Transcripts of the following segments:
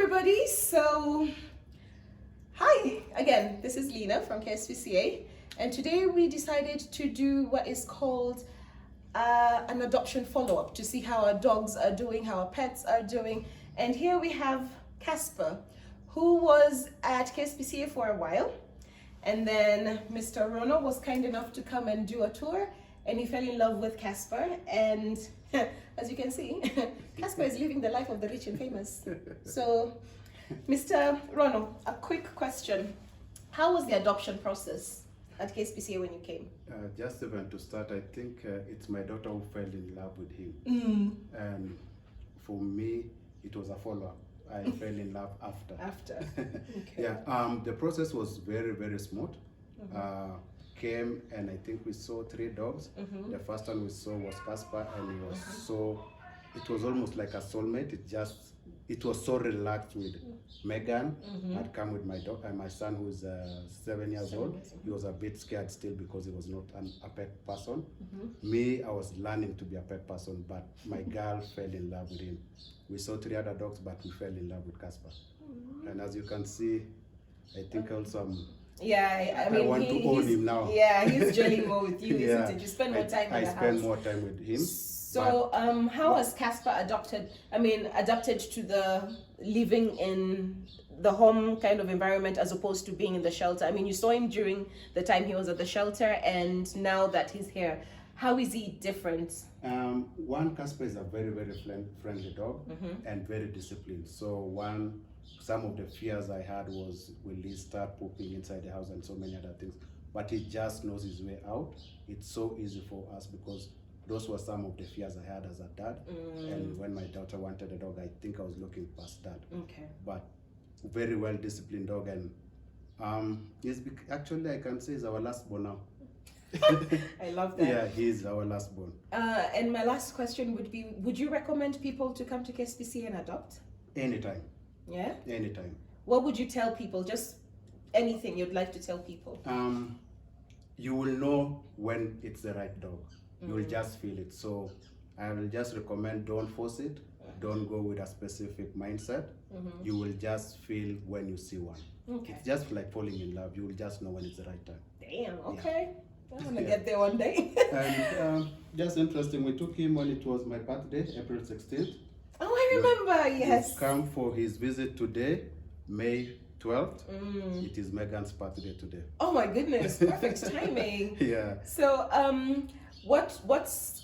everybody. Hi again. This is Lena from KSPCA, and today we decided to do what is called an adoption follow-up to see how our dogs are doing, how our pets are doing. And here we have Casper, who was at KSPCA for a while, and then Mr. Rono was kind enough to come and do a tour, and he fell in love with Casper. And as you can see, Casper is living the life of the rich and famous. So, Mr. Rono, a quick question. How was the adoption process at KSPCA when you came? Just even to start, I think it's my daughter who fell in love with him. And for me, it was a follow-up. I fell in love after. Okay. Yeah, the process was very, very smooth. Came and I think we saw 3 dogs. The first one we saw was Casper, and he was it was almost like a soulmate. It was so relaxed with Megan. I'd come with my dog and my son, who's 7 years old. He was a bit scared still because he was not a pet person. Me, I was learning to be a pet person, but my girl fell in love with him. We saw 3 other dogs, but we fell in love with Casper. And as you can see, I think also I mean, I want to own him now. Yeah, he's jolly more with you, isn't it? You spend more time in the house. I spend more time with him. So, how has Casper adapted to the living in the home kind of environment as opposed to being in the shelter? I mean, you saw him during the time he was at the shelter, and now that he's here, how is he different? One, Casper is a very, very friendly dog and very disciplined. So some of the fears I had was, will he start pooping inside the house and so many other things. But he just knows his way out. It's so easy for us because those were some of the fears I had as a dad. And when my daughter wanted a dog, I think I was looking past that. Okay. But very well disciplined dog, and actually I can say he's our last born now. I love that. Yeah, he's our last born. And my last question would be, would you recommend people to come to KSPCA and adopt? Anytime. Yeah? Anytime. What would you tell people? Just anything you'd like to tell people. You will know when it's the right dog. You will just feel it. So I will just recommend, don't force it. Don't go with a specific mindset. You will just feel when you see one. Okay. It's just like falling in love. You will just know when it's the right time. Damn, okay. Yeah. I'm gonna get there one day. And just interesting, we took him when it was my birthday, April 16th. Oh, I remember, yes. He's come for his visit today, May 12th. It is Megan's birthday today. Oh my goodness, perfect timing. Yeah. So, what's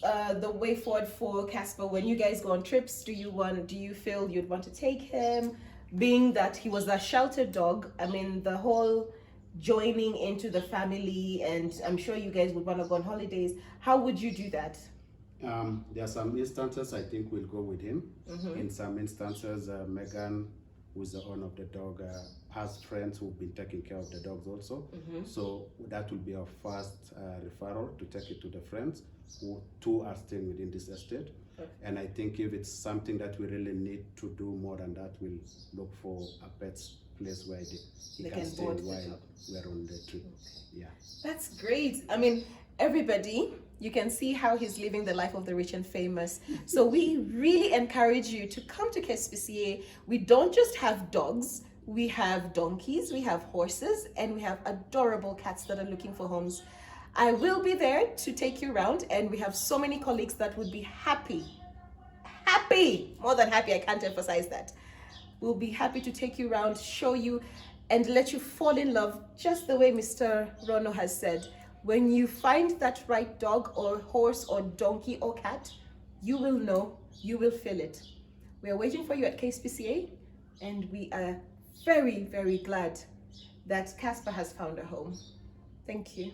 the way forward for Casper when you guys go on trips? Do you feel you'd want to take him? Being that he was a sheltered dog, I mean, the whole joining into the family, and I'm sure you guys would want to go on holidays. How would you do that? There are some instances I think we'll go with him. In some instances, Megan, who's the owner of the dog, has friends who've been taking care of the dogs also. So that will be our first referral to take it to the friends, who 2 are staying within this estate. And I think if it's something that we really need to do more than that, we'll look for a pet's place where he can stay while we're on the trip. Yeah. That's great. I mean, everybody, you can see how he's living the life of the rich and famous. So we really encourage you to come to KSPCA. We don't just have dogs, we have donkeys, we have horses, and we have adorable cats that are looking for homes. I will be there to take you around, and we have so many colleagues that would be happy, more than happy, I can't emphasize that. We'll be happy to take you around, show you, and let you fall in love just the way Mr. Rono has said. When you find that right dog or horse or donkey or cat, you will know, you will feel it. We are waiting for you at KSPCA, and we are very, very glad that Casper has found a home. Thank you.